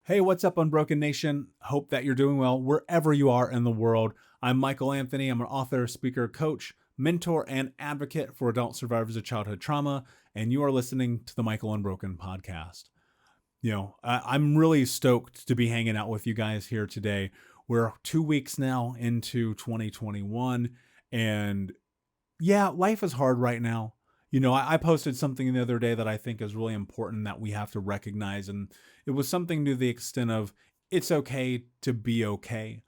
Hey, what's up, Unbroken Nation? Hope that you're doing well wherever you are in the world. I'm Michael Anthony. I'm an author, speaker, coach, mentor, and advocate for adult survivors of childhood trauma, and you are listening to the Michael Unbroken podcast. I'm really stoked to be hanging out with you guys here today. We're 2 weeks now into 2021, and yeah, life is hard right now. I posted something the other day that I think is really important that we have to recognize. And it was something to the extent of it's okay to be okay.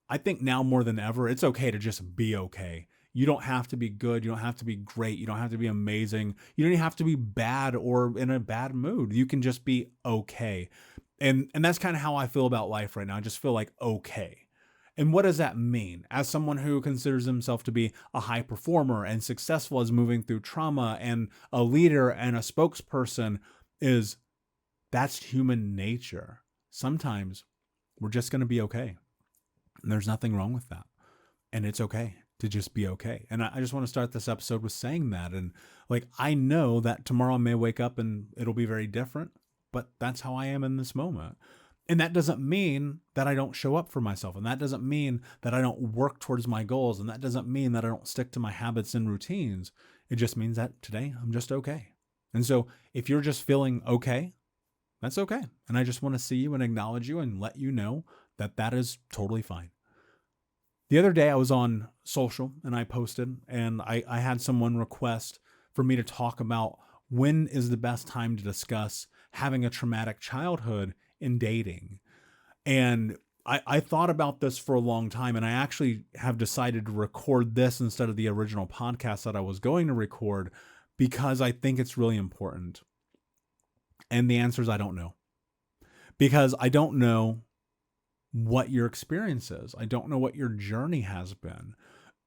I think now more than ever, it's okay to just be okay. You don't have to be good. You don't have to be great. You don't have to be amazing. You don't even have to be bad or in a bad mood. You can just be okay. And that's kind of how I feel about life right now. I just feel like okay. And what does that mean? As someone who considers himself to be a high performer and successful as moving through trauma and a leader and a spokesperson, is that's human nature. Sometimes we're just going to be okay. And there's nothing wrong with that. And it's okay to just be okay. And I just want to start this episode with saying that. And I know that tomorrow I may wake up and it'll be very different, but that's how I am in this moment. And that doesn't mean that I don't show up for myself. And that doesn't mean that I don't work towards my goals. And that doesn't mean that I don't stick to my habits and routines. It just means that today I'm just okay. And so if you're just feeling okay, that's okay. And I just want to see you and acknowledge you and let you know that that is totally fine. The other day I was on social and I posted and I had someone request for me to talk about when is the best time to discuss having a traumatic childhood in dating. And I thought about this for a long time, and I actually have decided to record this instead of the original podcast that I was going to record because I think it's really important. And the answer is I don't know. Because I don't know what your experience is. I don't know what your journey has been.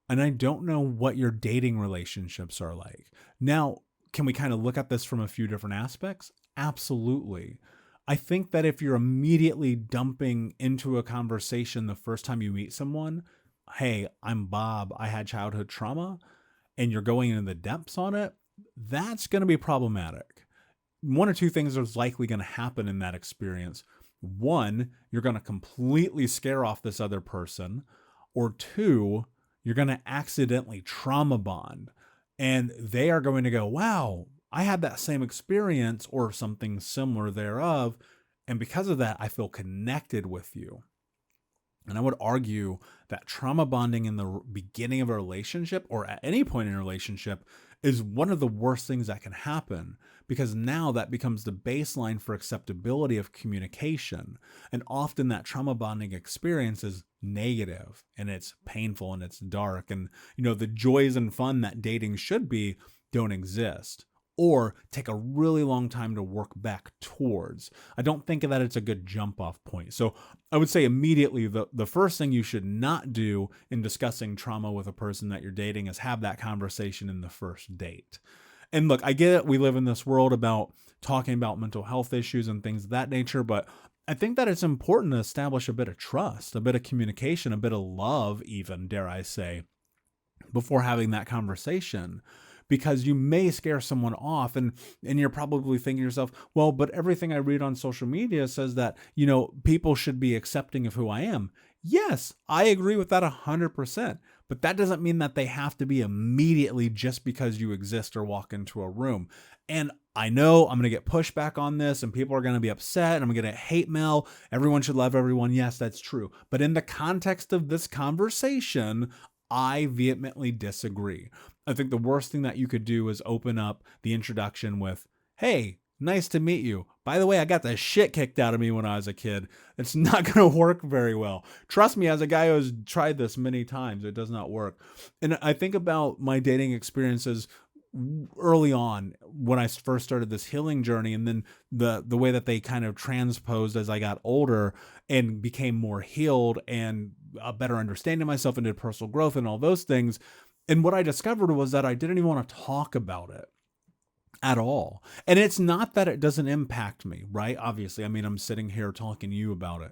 And I don't know what your dating relationships are like. Now, can we kind of look at this from a few different aspects? Absolutely. I think that if you're immediately dumping into a conversation the first time you meet someone, hey, I'm Bob, I had childhood trauma, and you're going into the depths on it, that's going to be problematic. One or two things is likely going to happen in that experience. One, you're going to completely scare off this other person, or two, you're going to accidentally trauma bond, and they are going to go, wow, I had that same experience or something similar thereof. And because of that, I feel connected with you. And I would argue that trauma bonding in the beginning of a relationship or at any point in a relationship is one of the worst things that can happen, because now that becomes the baseline for acceptability of communication. And often that trauma bonding experience is negative and it's painful and it's dark. And, the joys and fun that dating should be don't exist, or take a really long time to work back towards. I don't think that it's a good jump off point. So I would say immediately the first thing you should not do in discussing trauma with a person that you're dating is have that conversation in the first date. And look, I get it. We live in this world about talking about mental health issues and things of that nature, but I think that it's important to establish a bit of trust, a bit of communication, a bit of love even, dare I say, before having that conversation. Because you may scare someone off, and you're probably thinking to yourself, well, but everything I read on social media says that, people should be accepting of who I am. Yes, I agree with that 100%. But that doesn't mean that they have to be immediately just because you exist or walk into a room. And I know I'm going to get pushback on this and people are going to be upset and I'm going to get hate mail. Everyone should love everyone. Yes, that's true. But in the context of this conversation, I vehemently disagree. I think the worst thing that you could do is open up the introduction with, hey, nice to meet you. By the way, I got the shit kicked out of me when I was a kid. It's not going to work very well. Trust me, as a guy who has tried this many times, it does not work. And I think about my dating experiences early on when I first started this healing journey, and then the way that they kind of transposed as I got older and became more healed and a better understanding of myself and did personal growth and all those things. And what I discovered was that I didn't even want to talk about it at all. And it's not that it doesn't impact me, right? Obviously, I mean, I'm sitting here talking to you about it.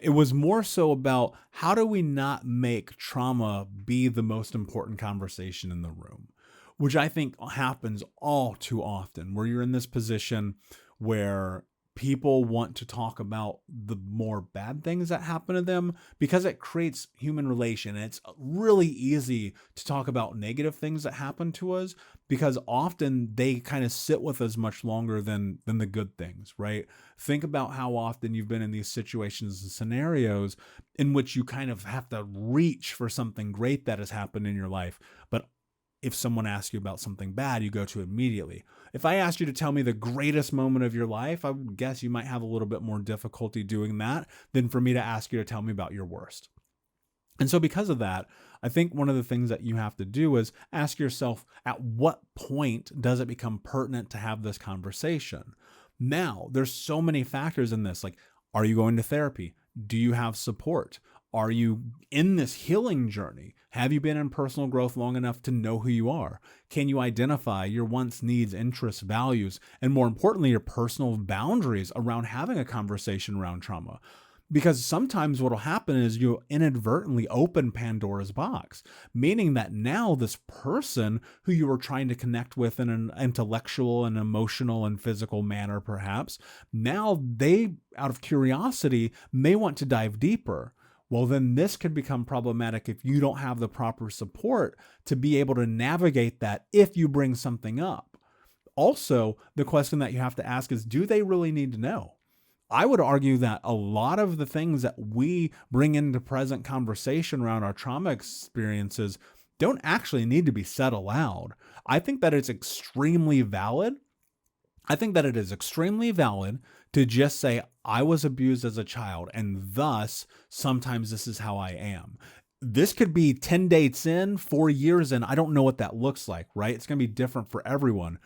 It was more so about how do we not make trauma be the most important conversation in the room, which I think happens all too often, where you're in this position where people want to talk about the more bad things that happen to them because it creates human relation. And it's really easy to talk about negative things that happen to us because often they kind of sit with us much longer than the good things, right? Think about how often you've been in these situations and scenarios in which you kind of have to reach for something great that has happened in your life. But if someone asks you about something bad, you go to it immediately. If I asked you to tell me the greatest moment of your life, I would guess you might have a little bit more difficulty doing that than for me to ask you to tell me about your worst. And so because of that, I think one of the things that you have to do is ask yourself, at what point does it become pertinent to have this conversation? Now, there's so many factors in this. Like, are you going to therapy? Do you have support? Are you in this healing journey? Have you been in personal growth long enough to know who you are? Can you identify your wants, needs, interests, values, and more importantly, your personal boundaries around having a conversation around trauma? Because sometimes what will happen is you'll inadvertently open Pandora's box, meaning that now this person who you were trying to connect with in an intellectual and emotional and physical manner, perhaps, now they, out of curiosity, may want to dive deeper. Well, then this could become problematic if you don't have the proper support to be able to navigate that if you bring something up. Also, the question that you have to ask is, do they really need to know? I would argue that a lot of the things that we bring into present conversation around our trauma experiences don't actually need to be said aloud. I think that it's extremely valid. I think that it is extremely valid to just say, I was abused as a child, and thus sometimes this is how I am. This could be 10 dates in, 4 years in. I don't know what that looks like, right? It's going to be different for everyone.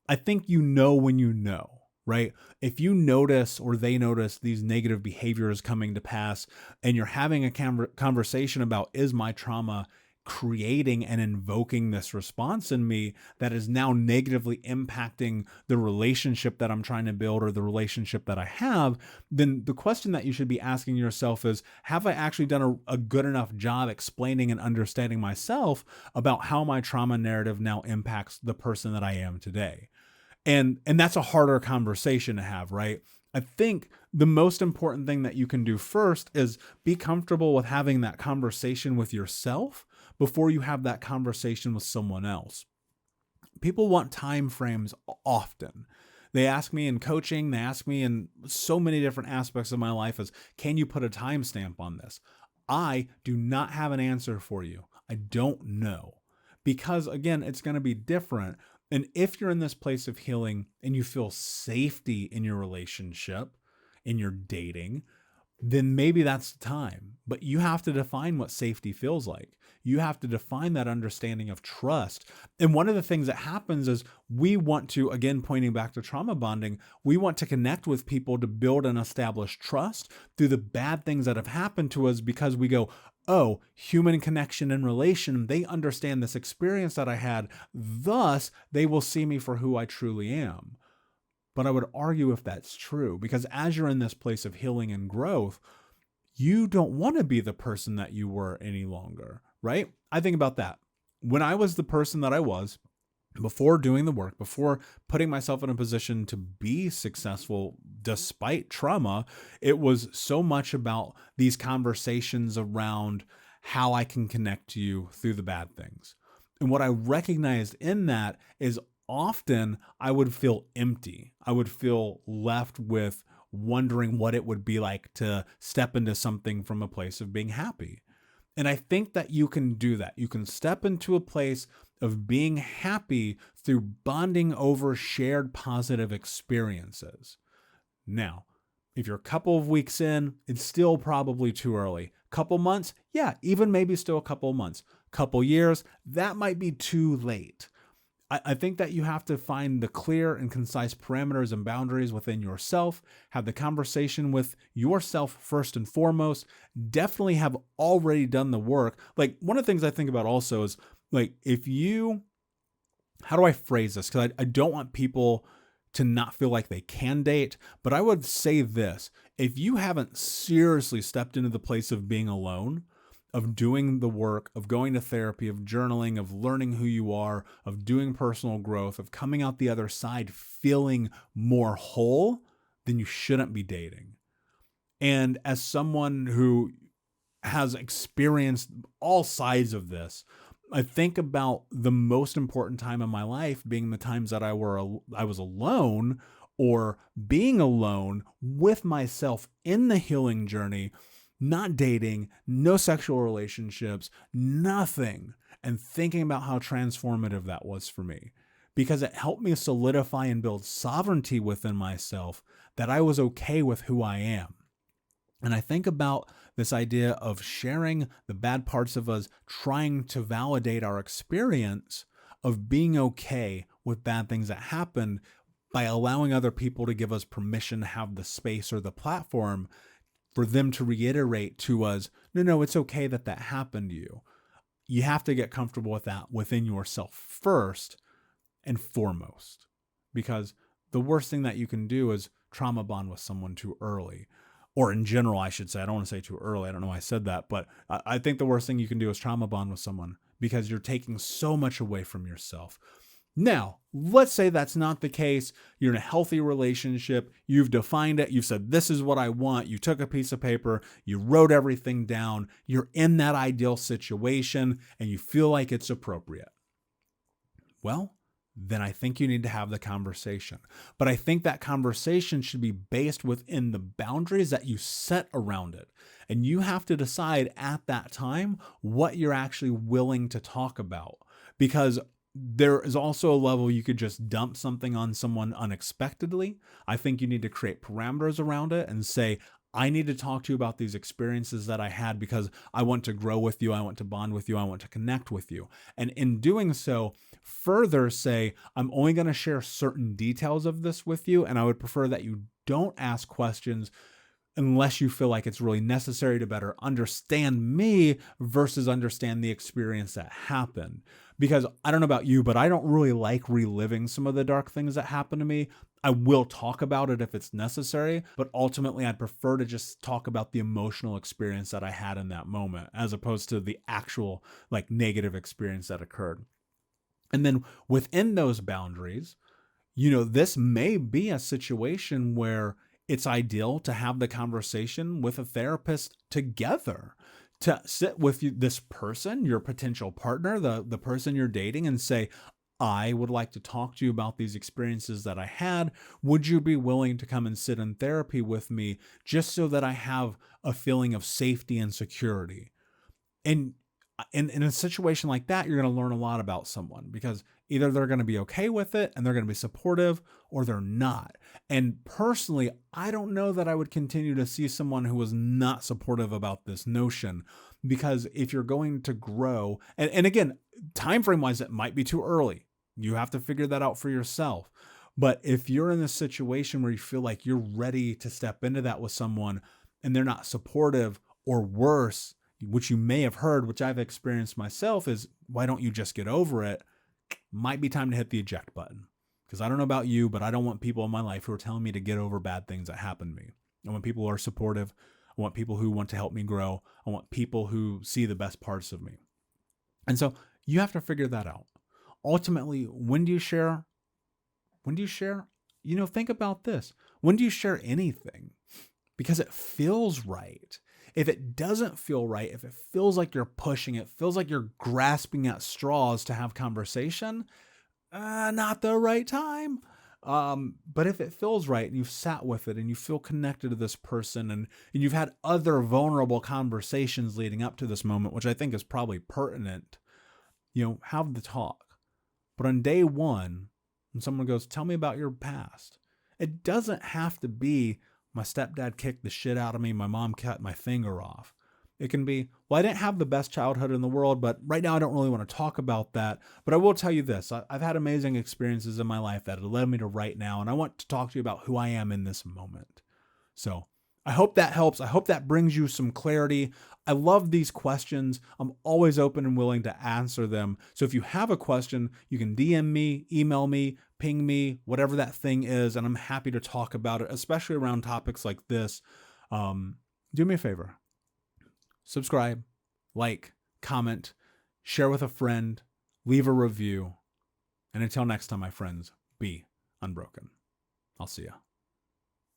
I think you know when you know, right? If you notice or they notice these negative behaviors coming to pass and you're having a conversation about, is my trauma creating and invoking this response in me that is now negatively impacting the relationship that I'm trying to build or the relationship that I have, then the question that you should be asking yourself is, have I actually done a good enough job explaining and understanding myself about how my trauma narrative now impacts the person that I am today? And that's a harder conversation to have, right? I think the most important thing that you can do first is be comfortable with having that conversation with yourself before you have that conversation with someone else. People want time frames often. They ask me in coaching, they ask me in so many different aspects of my life as, can you put a timestamp on this? I do not have an answer for you. I don't know. Because again, it's going to be different. And if you're in this place of healing and you feel safety in your relationship, in your dating, then maybe that's the time. But you have to define what safety feels like. You have to define that understanding of trust. And one of the things that happens is we want to, again, pointing back to trauma bonding, we want to connect with people to build and establish trust through the bad things that have happened to us because we go, oh, human connection and relation, they understand this experience that I had, thus they will see me for who I truly am. But I would argue if that's true, because as you're in this place of healing and growth, you don't want to be the person that you were any longer, right? I think about that. When I was the person that I was, before doing the work, before putting myself in a position to be successful despite trauma, it was so much about these conversations around how I can connect to you through the bad things. And what I recognized in that is often I would feel empty. I would feel left with wondering what it would be like to step into something from a place of being happy. And I think that you can do that. You can step into a place of being happy through bonding over shared positive experiences. Now, if you're a couple of weeks in, it's still probably too early. Couple months, yeah, even maybe still a couple of months. Couple years, that might be too late. I think that you have to find the clear and concise parameters and boundaries within yourself, have the conversation with yourself first and foremost, definitely have already done the work. Like one of the things I think about also is like, how do I phrase this? Because I don't want people to not feel like they can date, but I would say this, if you haven't seriously stepped into the place of being alone, of doing the work, of going to therapy, of journaling, of learning who you are, of doing personal growth, of coming out the other side feeling more whole, then you shouldn't be dating. And as someone who has experienced all sides of this, I think about the most important time in my life being the times that I was alone, or being alone with myself in the healing journey, not dating, no sexual relationships, nothing, and thinking about how transformative that was for me, because it helped me solidify and build sovereignty within myself that I was okay with who I am. And I think about this idea of sharing the bad parts of us, trying to validate our experience of being okay with bad things that happen by allowing other people to give us permission to have the space or the platform for them to reiterate to us, no, it's okay that happened to you. You have to get comfortable with that within yourself first and foremost, because the worst thing that you can do is trauma bond with someone too early. Or in general, I should say. I don't want to say too early. I don't know why I said that, but I think the worst thing you can do is trauma bond with someone, because you're taking so much away from yourself. Now, let's say that's not the case. You're in a healthy relationship. You've defined it. You've said, this is what I want. You took a piece of paper. You wrote everything down. You're in that ideal situation and you feel like it's appropriate. Well, then I think you need to have the conversation. But I think that conversation should be based within the boundaries that you set around it. And you have to decide at that time what you're actually willing to talk about. Because there is also a level you could just dump something on someone unexpectedly. I think you need to create parameters around it and say, I need to talk to you about these experiences that I had because I want to grow with you. I want to bond with you. I want to connect with you. And in doing so, further say, I'm only going to share certain details of this with you. And I would prefer that you don't ask questions unless you feel like it's really necessary to better understand me versus understand the experience that happened. Because I don't know about you, but I don't really like reliving some of the dark things that happened to me. I will talk about it if it's necessary, but ultimately I'd prefer to just talk about the emotional experience that I had in that moment, as opposed to the actual negative experience that occurred. And then within those boundaries, this may be a situation where it's ideal to have the conversation with a therapist together, to sit with this person, your potential partner, the person you're dating, and say, I would like to talk to you about these experiences that I had. Would you be willing to come and sit in therapy with me just so that I have a feeling of safety and security? And in a situation like that, you're going to learn a lot about someone, because either they're going to be okay with it and they're going to be supportive, or they're not. And personally, I don't know that I would continue to see someone who was not supportive about this notion, because if you're going to grow, and again, time frame wise, it might be too early. You have to figure that out for yourself. But if you're in a situation where you feel like you're ready to step into that with someone and they're not supportive, or worse, which you may have heard, which I've experienced myself, is why don't you just get over it? Might be time to hit the eject button. Because I don't know about you, but I don't want people in my life who are telling me to get over bad things that happened to me. I want people who are supportive. I want people who want to help me grow. I want people who see the best parts of me. And so you have to figure that out. Ultimately, when do you share? Think about this. When do you share anything? Because it feels right. If it doesn't feel right, if it feels like you're pushing, it feels like you're grasping at straws to have conversation, not the right time. But if it feels right and you've sat with it and you feel connected to this person, and you've had other vulnerable conversations leading up to this moment, which I think is probably pertinent, have the talk. But on day one, when someone goes, tell me about your past, it doesn't have to be, my stepdad kicked the shit out of me, my mom cut my finger off. It can be, well, I didn't have the best childhood in the world, but right now I don't really want to talk about that. But I will tell you this, I've had amazing experiences in my life that have led me to right now, and I want to talk to you about who I am in this moment. So I hope that helps. I hope that brings you some clarity. I love these questions. I'm always open and willing to answer them. So if you have a question, you can DM me, email me, ping me, whatever that thing is, and I'm happy to talk about it, especially around topics like this. Do me a favor. Subscribe, like, comment, share with a friend, leave a review. And until next time, my friends, be unbroken. I'll see ya.